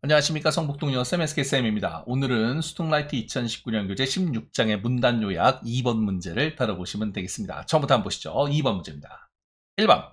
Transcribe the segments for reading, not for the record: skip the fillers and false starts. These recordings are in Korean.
안녕하십니까. 성북동여 쌤SK쌤입니다. 오늘은 스통라이트 2019년 교재 16장의 문단 요약 2번 문제를 다뤄보시면 되겠습니다. 처음부터 한번 보시죠. 2번 문제입니다. 1번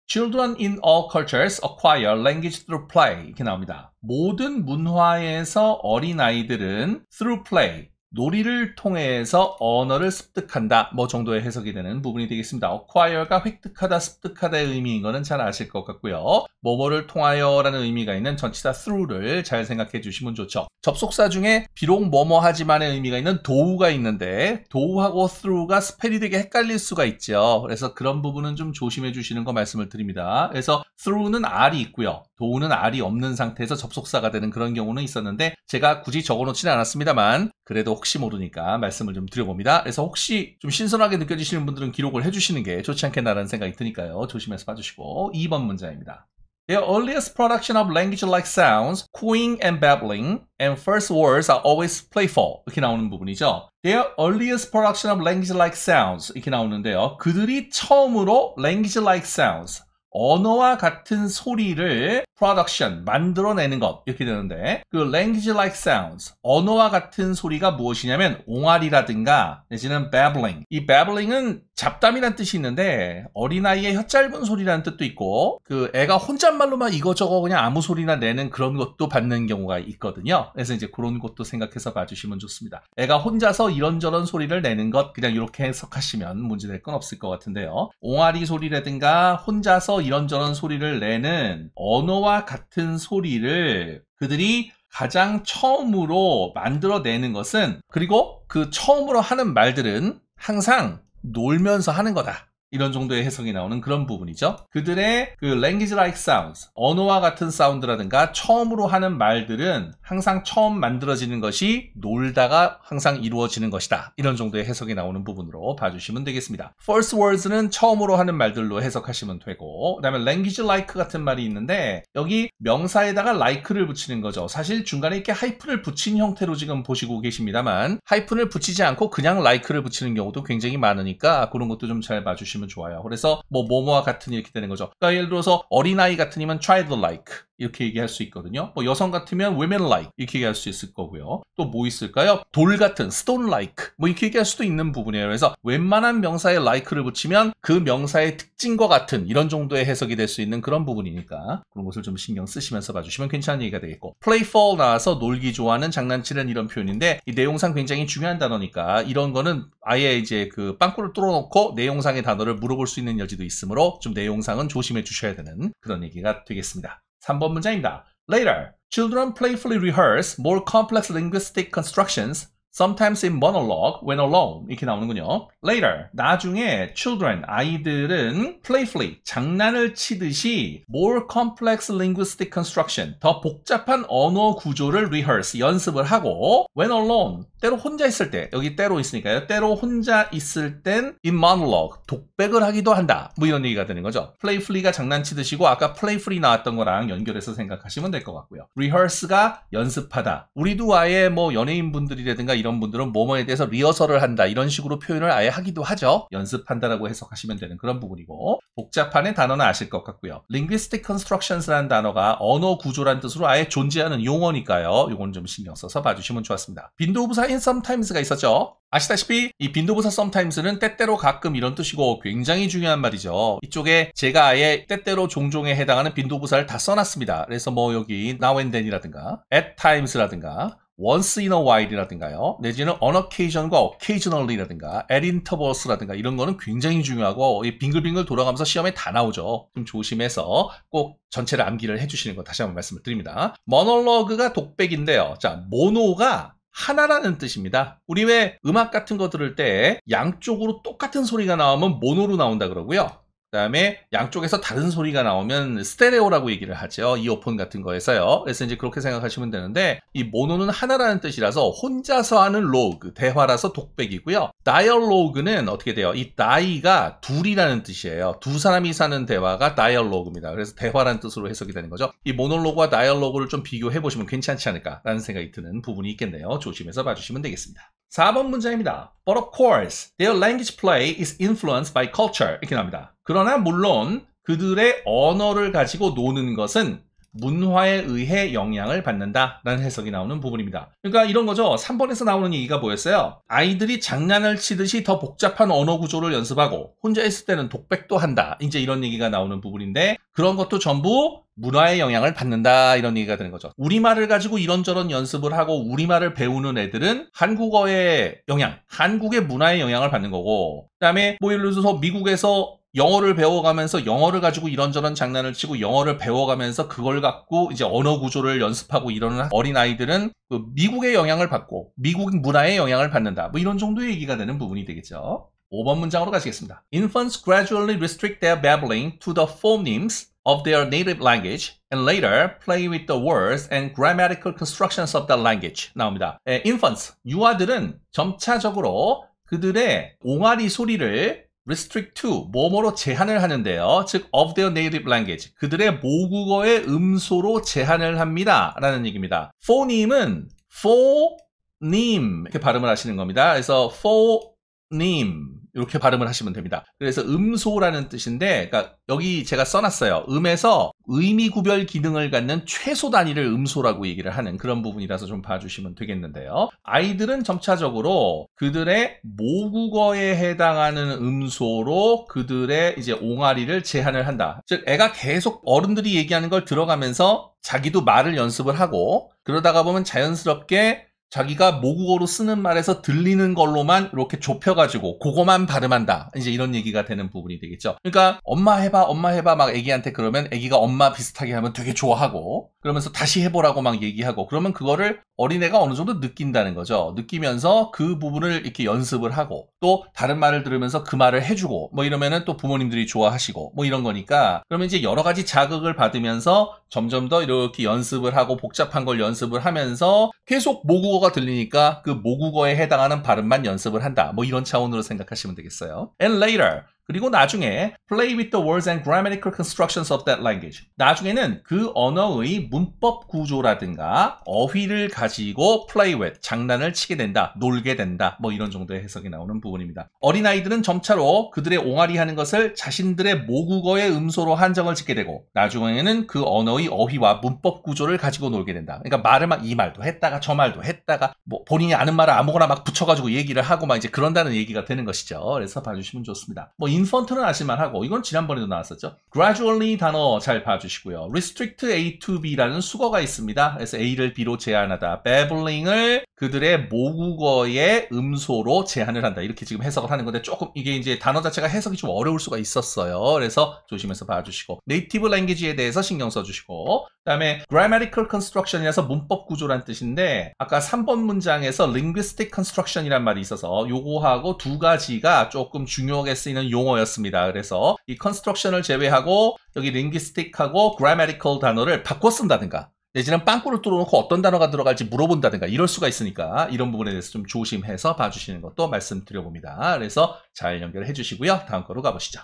Children in all cultures acquire language through play 이렇게 나옵니다. 모든 문화에서 어린아이들은 through play 놀이를 통해서 언어를 습득한다 뭐 정도의 해석이 되는 부분이 되겠습니다. acquire가 획득하다, 습득하다의 의미인 거는 잘 아실 것 같고요. 뭐뭐를 통하여 라는 의미가 있는 전치사 through를 잘 생각해 주시면 좋죠. 접속사 중에 비록 뭐뭐 하지만의 의미가 있는 do가 있는데 do하고 through가 스펠이 되게 헷갈릴 수가 있죠. 그래서 그런 부분은 좀 조심해 주시는 거 말씀을 드립니다. 그래서 through는 R이 있고요. do는 R이 없는 상태에서 접속사가 되는 그런 경우는 있었는데 제가 굳이 적어놓지는 않았습니다만 그래도 혹시 모르니까 말씀을 좀 드려봅니다. 그래서 혹시 좀 신선하게 느껴지시는 분들은 기록을 해주시는 게 좋지 않겠나라는 생각이 드니까요. 조심해서 봐주시고 2번 문제입니다. Their earliest production of language-like sounds, cooing and babbling, and first words are always playful. 이렇게 나오는 부분이죠. Their earliest production of language-like sounds 이렇게 나오는데요. 그들이 처음으로 language-like sounds, 언어와 같은 소리를 production, 만들어내는 것 이렇게 되는데 그 language-like sounds, 언어와 같은 소리가 무엇이냐면 옹알이라든가 내지는 babbling. 이 babbling은 잡담이란 뜻이 있는데 어린아이의 혓짧은 소리라는 뜻도 있고 그 애가 혼잣말로만 이거저거 그냥 아무 소리나 내는 그런 것도 받는 경우가 있거든요. 그래서 이제 그런 것도 생각해서 봐주시면 좋습니다. 애가 혼자서 이런저런 소리를 내는 것 그냥 이렇게 해석하시면 문제될 건 없을 것 같은데요. 옹알이 소리라든가 혼자서 이런저런 소리를 내는 언어와 같은 소리를 그들이 가장 처음으로 만들어내는 것은 그리고 그 처음으로 하는 말들은 항상 놀면서 하는 거다. 이런 정도의 해석이 나오는 그런 부분이죠. 그들의 그 language-like sounds, 언어와 같은 사운드라든가 처음으로 하는 말들은 항상 처음 만들어지는 것이 놀다가 항상 이루어지는 것이다. 이런 정도의 해석이 나오는 부분으로 봐주시면 되겠습니다. First words는 처음으로 하는 말들로 해석하시면 되고 그 다음에 language-like 같은 말이 있는데 여기 명사에다가 like를 붙이는 거죠. 사실 중간에 이렇게 하이픈을 붙인 형태로 지금 보시고 계십니다만 하이픈을 붙이지 않고 그냥 like를 붙이는 경우도 굉장히 많으니까 그런 것도 좀 잘 봐주시면 좋아요. 그래서 뭐뭐와 같은 이렇게 되는 거죠. 그러니까 예를 들어서 어린아이 같으면 child-like 이렇게 얘기할 수 있거든요. 뭐 여성 같으면 women-like 이렇게 얘기할 수 있을 거고요. 또 뭐 있을까요? 돌 같은 stone-like 뭐 이렇게 얘기할 수도 있는 부분이에요. 그래서 웬만한 명사에 like를 붙이면 그 명사의 특징과 같은 이런 정도의 해석이 될 수 있는 그런 부분이니까 그런 것을 좀 신경 쓰시면서 봐주시면 괜찮은 얘기가 되겠고 playful 나와서 놀기 좋아하는 장난치는 이런 표현인데 이 내용상 굉장히 중요한 단어니까 이런 거는 아예 이제 그 빵꾸를 뚫어놓고 내용상의 단어를 물어볼 수 있는 여지도 있으므로 좀 내용상은 조심해 주셔야 되는 그런 얘기가 되겠습니다. 3번 문장입니다. Later, children playfully rehearse more complex linguistic constructions, sometimes in monologue when alone. 이렇게 나오는군요. Later, 나중에 children, 아이들은 playfully, 장난을 치듯이 more complex linguistic construction, 더 복잡한 언어 구조를 rehearse, 연습을 하고 when alone, 때로 혼자 있을 때, 여기 때로 있으니까요. 때로 혼자 있을 땐 in monologue, 독백을 하기도 한다. 뭐 이런 얘기가 되는 거죠. playfully가 장난치듯이고 아까 playfully 나왔던 거랑 연결해서 생각하시면 될 것 같고요. rehearse가 연습하다. 우리도 아예 뭐 연예인분들이라든가 이런 분들은 뭐뭐에 대해서 리허설을 한다. 이런 식으로 표현을 아예 하기도 하죠. 연습한다라고 해석하시면 되는 그런 부분이고 복잡한의 단어는 아실 것 같고요. linguistic constructions라는 단어가 언어 구조라는 뜻으로 아예 존재하는 용어니까요. 이건 좀 신경 써서 봐주시면 좋았습니다. 빈도부사 in sometimes가 있었죠. 아시다시피 이 빈도부사 sometimes는 때때로 가끔 이런 뜻이고 굉장히 중요한 말이죠. 이쪽에 제가 아예 때때로 종종에 해당하는 빈도부사를 다 써놨습니다. 그래서 뭐 여기 now and then이라든가 at times라든가 once in a while이라든가요. 내지는 on occasion과 occasionally라든가 at intervals라든가 이런 거는 굉장히 중요하고 빙글빙글 돌아가면서 시험에 다 나오죠. 좀 조심해서 꼭 전체를 암기를 해주시는 거 다시 한번 말씀을 드립니다. monologue가 독백인데요. 자, mono가 하나라는 뜻입니다. 우리 왜 음악 같은 거 들을 때 양쪽으로 똑같은 소리가 나오면 모노로 나온다 그러고요. 그 다음에 양쪽에서 다른 소리가 나오면 스테레오라고 얘기를 하죠. 이어폰 같은 거에서요. 그래서 이제 그렇게 생각하시면 되는데 이 모노는 하나라는 뜻이라서 혼자서 하는 로그, 대화라서 독백이고요. 다이얼로그는 어떻게 돼요? 이 다이가 둘이라는 뜻이에요. 두 사람이 사는 대화가 다이얼로그입니다. 그래서 대화라는 뜻으로 해석이 되는 거죠. 이 모놀로그와 다이얼로그를 좀 비교해 보시면 괜찮지 않을까라는 생각이 드는 부분이 있겠네요. 조심해서 봐주시면 되겠습니다. 4번 문장입니다. But of course, their language play is influenced by culture. 이렇게 나옵니다. 그러나 물론 그들의 언어를 가지고 노는 것은 문화에 의해 영향을 받는다라는 해석이 나오는 부분입니다. 그러니까 이런 거죠. 3번에서 나오는 얘기가 뭐였어요? 아이들이 장난을 치듯이 더 복잡한 언어 구조를 연습하고 혼자 있을 때는 독백도 한다. 이제 이런 얘기가 나오는 부분인데 그런 것도 전부 문화의 영향을 받는다 이런 얘기가 되는 거죠. 우리말을 가지고 이런저런 연습을 하고 우리말을 배우는 애들은 한국어의 영향, 한국의 문화의 영향을 받는 거고 그다음에 뭐 예를 들어서 미국에서 영어를 배워가면서 영어를 가지고 이런저런 장난을 치고 영어를 배워가면서 그걸 갖고 이제 언어 구조를 연습하고 이러는 어린아이들은 그 미국의 영향을 받고 미국 문화의 영향을 받는다. 뭐 이런 정도의 얘기가 되는 부분이 되겠죠. 5번 문장으로 가시겠습니다. Infants gradually restrict their babbling to the phonemes of their native language and later play with the words and grammatical constructions of the language. 나옵니다. Infants, 유아들은 점차적으로 그들의 옹알이 소리를 restrict to, 뭐뭐로 제한을 하는데요. 즉, of their native language. 그들의 모국어의 음소로 제한을 합니다. 라는 얘기입니다. phoneme은 phoneme 이렇게 발음을 하시는 겁니다. 그래서 phoneme 이렇게 발음을 하시면 됩니다. 그래서 음소라는 뜻인데 그러니까 여기 제가 써놨어요. 음에서 의미 구별 기능을 갖는 최소 단위를 음소라고 얘기를 하는 그런 부분이라서 좀 봐주시면 되겠는데요. 아이들은 점차적으로 그들의 모국어에 해당하는 음소로 그들의 이제 옹알이를 제한을 한다. 즉 애가 계속 어른들이 얘기하는 걸 들어가면서 자기도 말을 연습을 하고 그러다가 보면 자연스럽게 자기가 모국어로 쓰는 말에서 들리는 걸로만 이렇게 좁혀가지고 그거만 발음한다. 이제 이런 얘기가 되는 부분이 되겠죠. 그러니까 엄마 해봐 막 애기한테 그러면 애기가 엄마 비슷하게 하면 되게 좋아하고 그러면서 다시 해보라고 막 얘기하고 그러면 그거를 어린애가 어느 정도 느낀다는 거죠. 느끼면서 그 부분을 이렇게 연습을 하고 또 다른 말을 들으면서 그 말을 해주고 뭐 이러면은 또 부모님들이 좋아하시고 뭐 이런 거니까 그러면 이제 여러 가지 자극을 받으면서 점점 더 이렇게 연습을 하고 복잡한 걸 연습을 하면서 계속 모국어가 들리니까 그 모국어에 해당하는 발음만 연습을 한다. 뭐 이런 차원으로 생각하시면 되겠어요. And later 그리고 나중에 play with the words and grammatical constructions of that language. 나중에는 그 언어의 문법 구조라든가 어휘를 가지고 play with, 장난을 치게 된다, 놀게 된다. 뭐 이런 정도의 해석이 나오는 부분입니다. 어린아이들은 점차로 그들의 옹알이 하는 것을 자신들의 모국어의 음소로 한정을 짓게 되고 나중에는 그 언어의 어휘와 문법 구조를 가지고 놀게 된다. 그러니까 말을 막 이 말도 했다가 저 말도 했다가 뭐 본인이 아는 말을 아무거나 막 붙여가지고 얘기를 하고 막 이제 그런다는 얘기가 되는 것이죠. 그래서 봐주시면 좋습니다. 뭐 인펀트는 아실만하고 이건 지난번에도 나왔었죠. gradually 단어 잘 봐주시고요. restrict A to B라는 수거가 있습니다. 그래서 A를 B로 제한하다. babbling을 그들의 모국어의 음소로 제한을 한다. 이렇게 지금 해석을 하는 건데 조금 이게 이제 단어 자체가 해석이 좀 어려울 수가 있었어요. 그래서 조심해서 봐주시고 native language에 대해서 신경 써주시고 그다음에 grammatical construction이라서 문법 구조란 뜻인데 아까 3번 문장에서 linguistic construction이란 말이 있어서 요거하고 두 가지가 조금 중요하게 쓰이는 용어였습니다. 그래서 이 construction을 제외하고 여기 linguistic하고 grammatical 단어를 바꿔 쓴다든가 내지는 빵꾸를 뚫어놓고 어떤 단어가 들어갈지 물어본다든가 이럴 수가 있으니까 이런 부분에 대해서 좀 조심해서 봐주시는 것도 말씀드려봅니다. 그래서 잘 연결해 주시고요. 다음 거로 가보시죠.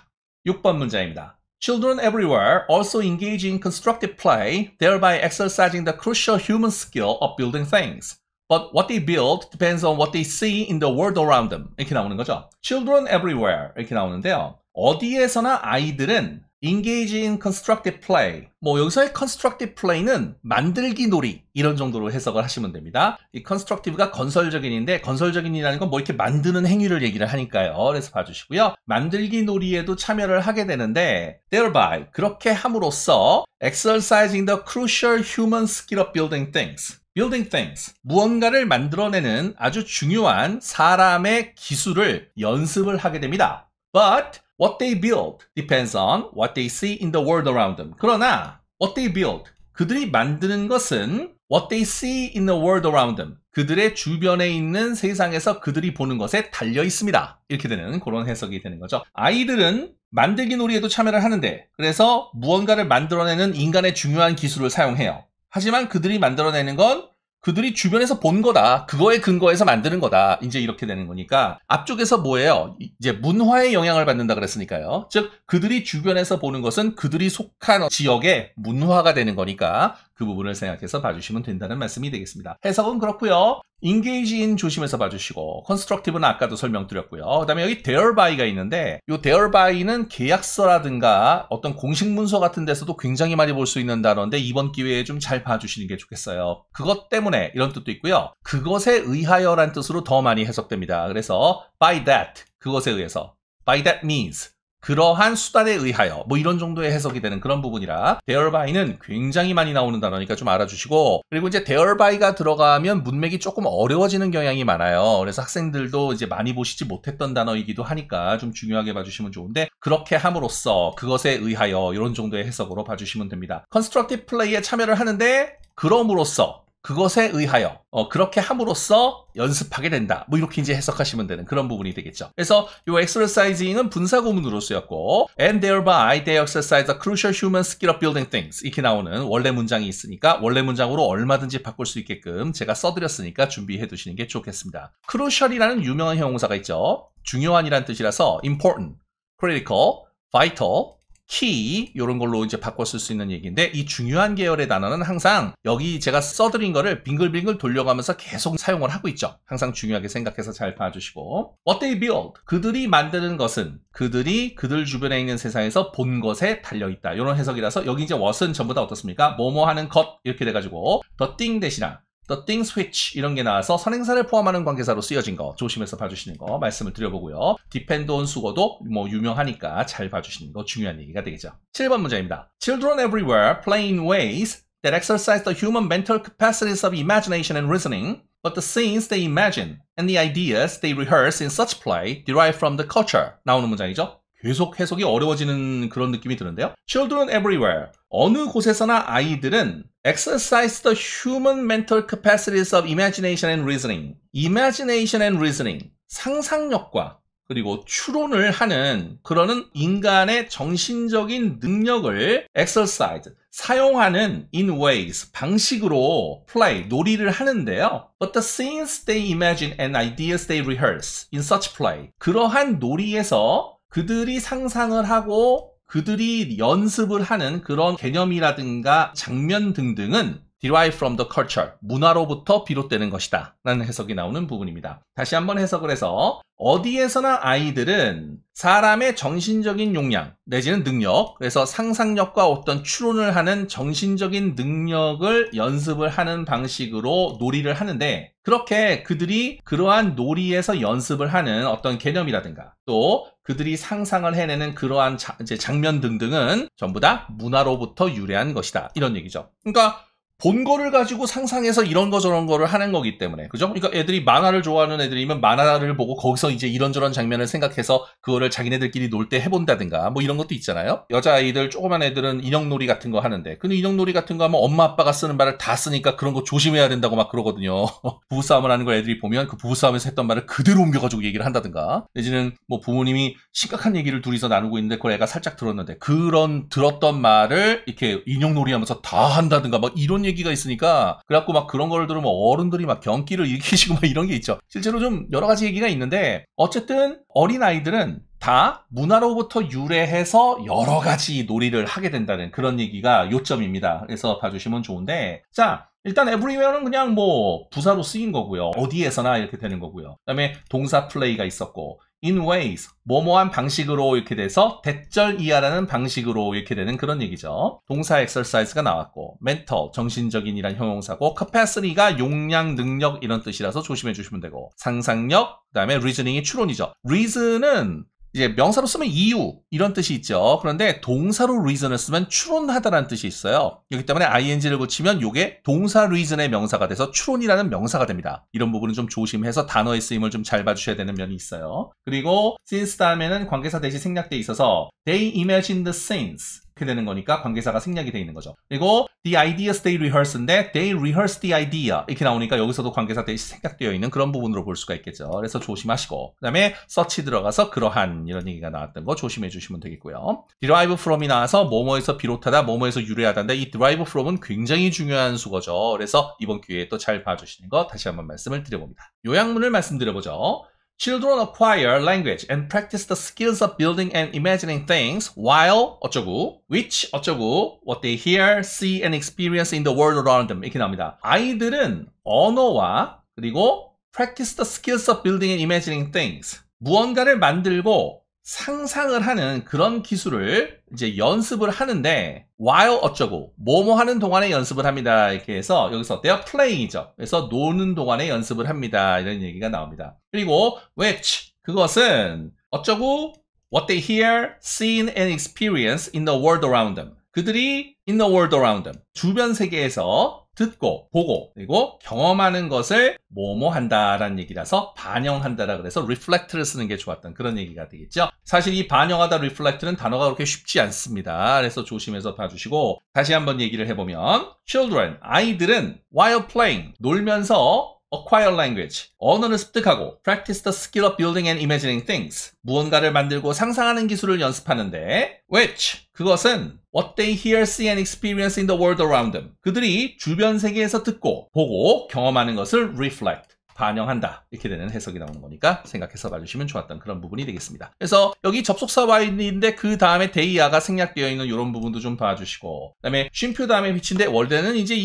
6번 문장입니다. Children everywhere also engage in constructive play, thereby exercising the crucial human skill of building things. But what they build depends on what they see in the world around them. 이렇게 나오는 거죠. Children everywhere 이렇게 나오는데요. 어디에서나 아이들은 engage in constructive play. 뭐 여기서의 constructive play는 만들기 놀이 이런 정도로 해석을 하시면 됩니다. 이 constructive가 건설적인인데 건설적인이라는 건 뭐 이렇게 만드는 행위를 얘기를 하니까요. 그래서 봐주시고요. 만들기 놀이에도 참여를 하게 되는데 thereby 그렇게 함으로써 exercising the crucial human skill of building things. Building things. 무언가를 만들어내는 아주 중요한 사람의 기술을 연습을 하게 됩니다. But what they build depends on what they see in the world around them. 그러나 what they build, 그들이 만드는 것은 what they see in the world around them. 그들의 주변에 있는 세상에서 그들이 보는 것에 달려 있습니다. 이렇게 되는 그런 해석이 되는 거죠. 아이들은 만들기 놀이에도 참여를 하는데 그래서 무언가를 만들어내는 인간의 중요한 기술을 사용해요. 하지만 그들이 만들어내는 건 그들이 주변에서 본 거다. 그거에 근거해서 만드는 거다. 이제 이렇게 되는 거니까 앞쪽에서 뭐예요? 이제 문화의 영향을 받는다 그랬으니까요. 즉 그들이 주변에서 보는 것은 그들이 속한 지역의 문화가 되는 거니까 그 부분을 생각해서 봐주시면 된다는 말씀이 되겠습니다. 해석은 그렇고요. engage in 조심해서 봐주시고 constructive는 아까도 설명드렸고요. 그 다음에 여기 thereby,가 있는데 이 thereby,는 계약서라든가 어떤 공식 문서 같은 데서도 굉장히 많이 볼 수 있는 단어인데 이번 기회에 좀 잘 봐주시는 게 좋겠어요. 그것 때문에 이런 뜻도 있고요. 그것에 의하여란 뜻으로 더 많이 해석됩니다. 그래서 by that, 그것에 의해서 by that means, 그러한 수단에 의하여 뭐 이런 정도의 해석이 되는 그런 부분이라 thereby,는 굉장히 많이 나오는 단어니까 좀 알아주시고, 그리고 이제 thereby,가 들어가면 문맥이 조금 어려워지는 경향이 많아요. 그래서 학생들도 이제 많이 보시지 못했던 단어이기도 하니까 좀 중요하게 봐주시면 좋은데, 그렇게 함으로써 그것에 의하여 이런 정도의 해석으로 봐주시면 됩니다. constructive play에 참여를 하는데 그럼으로써, 그것에 의하여, 그렇게 함으로써 연습하게 된다. 뭐 이렇게 이제 해석하시면 되는 그런 부분이 되겠죠. 그래서 이 exercising은 분사구문으로 쓰였고 and thereby they exercise a crucial human skill of building things 이렇게 나오는 원래 문장이 있으니까 원래 문장으로 얼마든지 바꿀 수 있게끔 제가 써드렸으니까 준비해 두시는 게 좋겠습니다. crucial이라는 유명한 형용사가 있죠. 중요한이란 뜻이라서 important, critical, vital, key 이런 걸로 이제 바꿔 쓸 수 있는 얘기인데, 이 중요한 계열의 단어는 항상 여기 제가 써드린 거를 빙글빙글 돌려가면서 계속 사용을 하고 있죠. 항상 중요하게 생각해서 잘 봐주시고, what they build, 그들이 만드는 것은 그들이 그들 주변에 있는 세상에서 본 것에 달려있다. 이런 해석이라서 여기 이제 what은 전부 다 어떻습니까? 뭐뭐 하는 것 이렇게 돼가지고 the thing 대신아 the things which 이런 게 나와서 선행사를 포함하는 관계사로 쓰여진 거 조심해서 봐주시는 거 말씀을 드려보고요. depend on 수거도 뭐 유명하니까 잘 봐주시는 거 중요한 얘기가 되겠죠. 7번 문제입니다. Children everywhere play in ways that exercise the human mental capacities of imagination and reasoning, but the scenes they imagine and the ideas they rehearse in such play derive from the culture. 나오는 문장이죠. 계속 해석이 어려워지는 그런 느낌이 드는데요. Children everywhere, 어느 곳에서나 아이들은 exercise the human mental capacities of imagination and reasoning. imagination and reasoning, 상상력과 그리고 추론을 하는 그러는 인간의 정신적인 능력을 exercise, 사용하는 in ways, 방식으로 play, 놀이를 하는데요. But the scenes they imagine and ideas they rehearse in such play. 그러한 놀이에서 그들이 상상을 하고 그들이 연습을 하는 그런 개념이라든가 장면 등등은 derive from the culture, 문화로부터 비롯되는 것이다 라는 해석이 나오는 부분입니다. 다시 한번 해석을 해서 어디에서나 아이들은 사람의 정신적인 역량 내지는 능력, 그래서 상상력과 어떤 추론을 하는 정신적인 능력을 연습을 하는 방식으로 놀이를 하는데, 그렇게 그들이 그러한 놀이에서 연습을 하는 어떤 개념이라든가 또 그들이 상상을 해내는 그러한 장면 등등은 전부 다 문화로부터 유래한 것이다 이런 얘기죠. 그러니까 본 거를 가지고 상상해서 이런 거 저런 거를 하는 거기 때문에, 그죠? 그러니까 애들이 만화를 좋아하는 애들이면 만화를 보고 거기서 이제 이런저런 장면을 생각해서 그거를 자기네들끼리 놀 때 해본다든가 뭐 이런 것도 있잖아요. 여자아이들, 조그만 애들은 인형놀이 같은 거 하는데, 근데 인형놀이 같은 거 하면 엄마 아빠가 쓰는 말을 다 쓰니까 그런 거 조심해야 된다고 막 그러거든요. 부부싸움을 하는 걸 애들이 보면 그 부부싸움에서 했던 말을 그대로 옮겨가지고 얘기를 한다든가, 내지는 뭐 부모님이 심각한 얘기를 둘이서 나누고 있는데 그걸 애가 살짝 들었는데 그런 들었던 말을 이렇게 인형놀이 하면서 다 한다든가 막 이런 얘기가 있으니까, 그래갖고 막 그런 거를 들으면 어른들이 막 경기를 일으키시고 막 이런 게 있죠. 실제로 좀 여러 가지 얘기가 있는데, 어쨌든 어린아이들은 다 문화로부터 유래해서 여러 가지 놀이를 하게 된다는 그런 얘기가 요점입니다. 그래서 봐주시면 좋은데, 자, 일단 everywhere는 그냥 뭐 부사로 쓰인 거고요. 어디에서나 이렇게 되는 거고요. 그 다음에 동사 play가 있었고, in ways, 뭐뭐한 방식으로 이렇게 돼서 대절 이하라는 방식으로 이렇게 되는 그런 얘기죠. 동사 exercise가 나왔고, mental, 정신적인이란 형용사고, capacity가 용량, 능력 이런 뜻이라서 조심해 주시면 되고, 상상력, 그 다음에 reasoning이 추론이죠. reason은 이제 명사로 쓰면 이유 이런 뜻이 있죠. 그런데 동사로 reason을 쓰면 추론하다라는 뜻이 있어요. 그렇기 때문에 ing를 붙이면 이게 동사 reason의 명사가 돼서 추론이라는 명사가 됩니다. 이런 부분은 좀 조심해서 단어의 쓰임을 좀 잘 봐주셔야 되는 면이 있어요. 그리고 since 다음에는 관계사 대시 생략돼 있어서 they imagine the scenes 이렇게 되는 거니까 관계사가 생략이 돼 있는 거죠. 그리고 the ideas they rehearse인데 they rehearse the idea 이렇게 나오니까 여기서도 관계사 대시 생략되어 있는 그런 부분으로 볼 수가 있겠죠. 그래서 조심하시고, 그 다음에 such 들어가서 그러한 이런 얘기가 나왔던 거 조심해 주시면 되겠고요. derive from이 나와서 뭐뭐에서 비롯하다, 뭐뭐에서 유래하다인데 이 derive from은 굉장히 중요한 수거죠. 그래서 이번 기회에 또 잘 봐주시는 거 다시 한번 말씀을 드려봅니다. 요약문을 말씀드려보죠. Children acquire language and practice the skills of building and imagining things while 어쩌고, which 어쩌고, what they hear, see and experience in the world around them 이렇게 나옵니다. 아이들은 언어와 그리고 practice the skills of building and imagining things 무언가를 만들고 상상을 하는 그런 기술을 이제 연습을 하는데 while 어쩌고 뭐뭐 하는 동안에 연습을 합니다. 이렇게 해서 여기서 어때요? play이죠. 그래서 노는 동안에 연습을 합니다. 이런 얘기가 나옵니다. 그리고 which 그것은 어쩌고 what they hear, see and experience in the world around them. 그들이 in the world around them. 주변 세계에서 듣고 보고 그리고 경험하는 것을 뭐뭐 한다라는 얘기라서 반영한다라 그래서 reflect를 쓰는 게 좋았던 그런 얘기가 되겠죠. 사실 이 반영하다 reflect는 단어가 그렇게 쉽지 않습니다. 그래서 조심해서 봐주시고 다시 한번 얘기를 해보면 children 아이들은 while playing 놀면서 acquire language 언어를 습득하고 practice the skill of building and imagining things 무언가를 만들고 상상하는 기술을 연습하는데 which 그것은 what they hear, see and experience in the world around them 그들이 주변 세계에서 듣고 보고 경험하는 것을 reflect 반영한다 이렇게 되는 해석이 나오는 거니까 생각해서 봐주시면 좋았던 그런 부분이 되겠습니다. 그래서 여기 접속사 while인데 그 다음에 데이아가 생략되어 있는 이런 부분도 좀 봐주시고 그 다음에 쉼표 다음에 위치인데 원래는 이제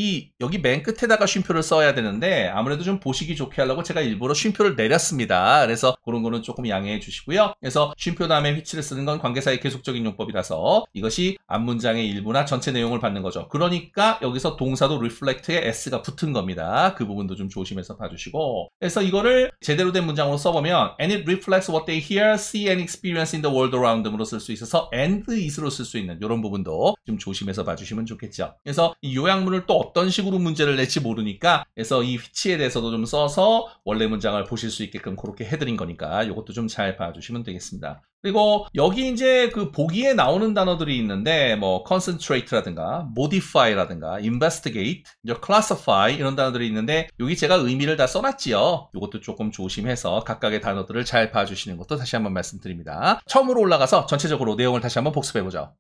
여기 맨 끝에다가 쉼표를 써야 되는데 아무래도 좀 보시기 좋게 하려고 제가 일부러 쉼표를 내렸습니다. 그래서 그런 거는 조금 양해해 주시고요. 그래서 쉼표 다음에 위치를 쓰는 건 관계사의 계속적인 용법이라서 이것이 앞문장의 일부나 전체 내용을 받는 거죠. 그러니까 여기서 동사도 reflect에 s가 붙은 겁니다. 그 부분도 좀 조심해서 봐주시고 그래서 이거를 제대로 된 문장으로 써보면 and it reflects what they hear, see and experience in the world around them으로 쓸 수 있어서 and is로 쓸 수 있는 이런 부분도 좀 조심해서 봐주시면 좋겠죠. 그래서 이 요약문을 또 어떤 식으로 문제를 낼지 모르니까 그래서 이 위치에 대해서도 좀 써서 원래 문장을 보실 수 있게끔 그렇게 해드린 거니까 이것도 좀 잘 봐주시면 되겠습니다. 그리고 여기 이제 그 보기에 나오는 단어들이 있는데 뭐 concentrate라든가 modify라든가 investigate, classify 이런 단어들이 있는데 여기 제가 의미를 다 써놨지요. 이것도 조금 조심해서 각각의 단어들을 잘 봐주시는 것도 다시 한번 말씀드립니다. 처음으로 올라가서 전체적으로 내용을 다시 한번 복습해보죠.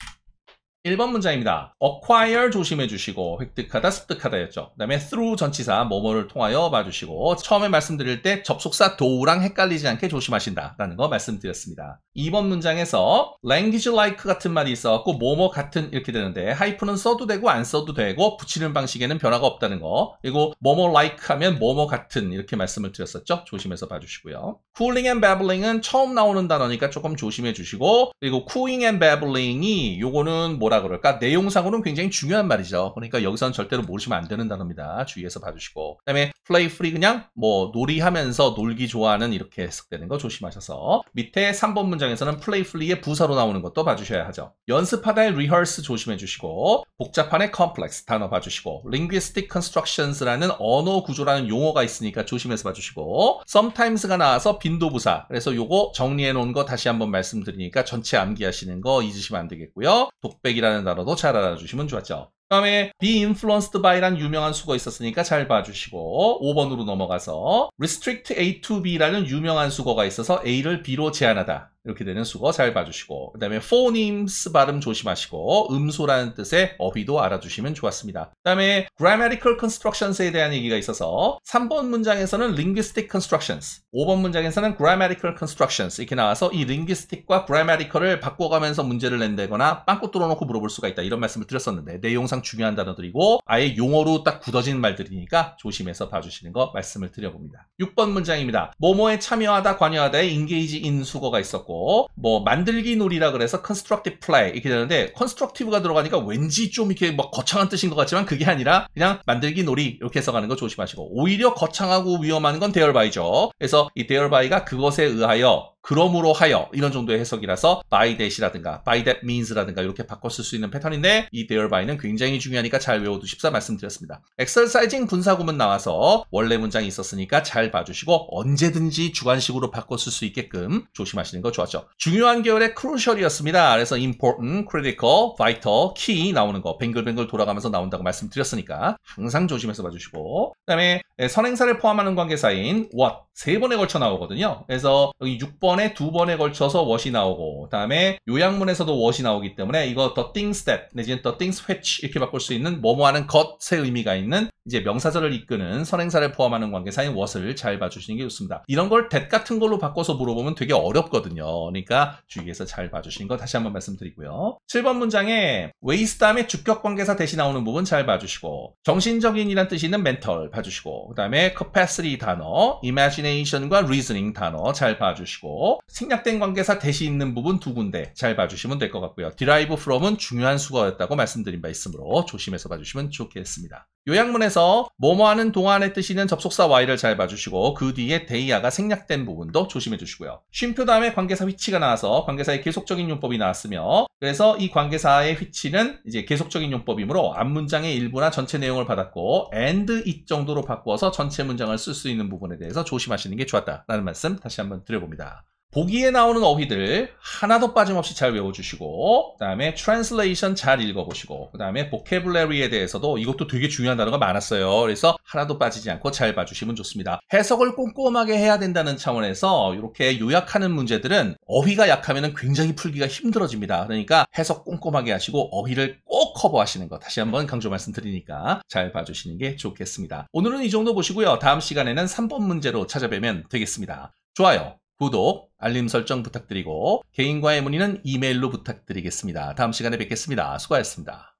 1번 문장입니다. acquire 조심해 주시고 획득하다, 습득하다였죠. 그 다음에 through 전치사 뭐뭐를 통하여 봐주시고 처음에 말씀드릴 때 접속사 do랑 헷갈리지 않게 조심하신다라는 거 말씀드렸습니다. 2번 문장에서 language like 같은 말이 있어갖고 뭐뭐 같은 이렇게 되는데 하이픈은 써도 되고 안 써도 되고 붙이는 방식에는 변화가 없다는 거 그리고 뭐뭐 like 하면 뭐뭐 같은 이렇게 말씀을 드렸었죠. 조심해서 봐주시고요. cooling and babbling은 처음 나오는 단어니까 조금 조심해 주시고 그리고 cooing and babbling이 요거는 뭐라 그럴까? 내용상으로는 굉장히 중요한 말이죠. 그러니까 여기서는 절대로 모르시면 안 되는 단어입니다. 주의해서 봐주시고. 그 다음에 play free 그냥 뭐 놀이하면서 놀기 좋아하는 이렇게 해석되는 거 조심하셔서 밑에 3번 문장에서는 play free의 부사로 나오는 것도 봐주셔야 하죠. 연습하다의 rehearse 조심해 주시고 복잡한의 complex 단어 봐주시고 linguistic constructions라는 언어 구조라는 용어가 있으니까 조심해서 봐주시고 sometimes가 나와서 빈도부사 그래서 요거 정리해 놓은 거 다시 한번 말씀드리니까 전체 암기하시는 거 잊으시면 안 되겠고요. 독백이라는 단어도 잘 알아주시면 좋았죠. 그 다음에 be influenced by라는 유명한 수거 있었으니까 잘 봐주시고 5번으로 넘어가서 restrict A to B라는 유명한 수거가 있어서 A를 B로 제한하다 이렇게 되는 수거 잘 봐주시고 그 다음에 phonemes 발음 조심하시고 음소라는 뜻의 어휘도 알아주시면 좋았습니다. 그 다음에 grammatical constructions에 대한 얘기가 있어서 3번 문장에서는 linguistic constructions 5번 문장에서는 grammatical constructions 이렇게 나와서 이 linguistic과 grammatical을 바꿔가면서 문제를 낸다거나 빵꾸 뚫어놓고 물어볼 수가 있다 이런 말씀을 드렸었는데 내용상 중요한 단어들이고 아예 용어로 딱 굳어진 말들이니까 조심해서 봐주시는 거 말씀을 드려봅니다. 6번 문장입니다. 뭐뭐에 참여하다 관여하다에 engage in 수거가 있었고 뭐 만들기 놀이라 그래서 constructive play 이렇게 되는데 constructive가 들어가니까 왠지 좀 이렇게 뭐 거창한 뜻인 것 같지만 그게 아니라 그냥 만들기 놀이 이렇게 해석하는 거 조심하시고 오히려 거창하고 위험한 건 thereby,죠. 그래서 이 thereby,가 그것에 의하여 그러므로 하여 이런 정도의 해석이라서 by that이라든가 by that means라든가 이렇게 바꿔 쓸 수 있는 패턴인데 이 thereby,는 굉장히 중요하니까 잘 외워두십사 말씀드렸습니다. exercising 분사구문 나와서 원래 문장이 있었으니까 잘 봐주시고 언제든지 주관식으로 바꿔 쓸 수 있게끔 조심하시는 거 좋았죠. 중요한 계열의 crucial이었습니다. 그래서 important, critical, vital, key 나오는 거 뱅글뱅글 돌아가면서 나온다고 말씀드렸으니까 항상 조심해서 봐주시고 그 다음에 선행사를 포함하는 관계사인 what 3번에 걸쳐 나오거든요. 그래서 여기 6번 번에 두 번에 걸쳐서 what이 나오고 그 다음에 요약문에서도 what이 나오기 때문에 이거 the things that 내지는 the things which 이렇게 바꿀 수 있는 뭐뭐 하는 것의 의미가 있는 이제 명사절을 이끄는 선행사를 포함하는 관계사인 what을 잘 봐주시는 게 좋습니다. 이런 걸 that 같은 걸로 바꿔서 물어보면 되게 어렵거든요. 그러니까 주의해서 잘 봐주시는 거 다시 한번 말씀드리고요. 7번 문장에 waste 다음에 주격 관계사 대신 나오는 부분 잘 봐주시고 정신적인이란 뜻이 있는 mental 봐주시고 그 다음에 capacity 단어, imagination과 reasoning 단어 잘 봐주시고 생략된 관계사 대신 있는 부분 두 군데 잘 봐주시면 될 것 같고요. derive from은 중요한 수거였다고 말씀드린 바 있으므로 조심해서 봐주시면 좋겠습니다. 요약문에서 뭐뭐 하는 동안의 뜻이 있는 접속사 y를 잘 봐주시고 그 뒤에 대이아가 생략된 부분도 조심해 주시고요. 쉼표 다음에 관계사 which가 나와서 관계사의 계속적인 용법이 나왔으며 그래서 이 관계사의 which는 이제 계속적인 용법이므로 앞문장의 일부나 전체 내용을 받았고 and it 정도로 바꾸어서 전체 문장을 쓸 수 있는 부분에 대해서 조심하시는 게 좋았다라는 말씀 다시 한번 드려봅니다. 보기에 나오는 어휘들 하나도 빠짐없이 잘 외워주시고 그 다음에 translation 잘 읽어보시고 그 다음에 vocabulary에 대해서도 이것도 되게 중요한 단어가 많았어요. 그래서 하나도 빠지지 않고 잘 봐주시면 좋습니다. 해석을 꼼꼼하게 해야 된다는 차원에서 이렇게 요약하는 문제들은 어휘가 약하면 굉장히 풀기가 힘들어집니다. 그러니까 해석 꼼꼼하게 하시고 어휘를 꼭 커버하시는 거 다시 한번 강조 말씀드리니까 잘 봐주시는 게 좋겠습니다. 오늘은 이 정도 보시고요. 다음 시간에는 3번 문제로 찾아뵈면 되겠습니다. 좋아요. 구독, 알림 설정 부탁드리고 개인과의 문의는 이메일로 부탁드리겠습니다. 다음 시간에 뵙겠습니다. 수고하셨습니다.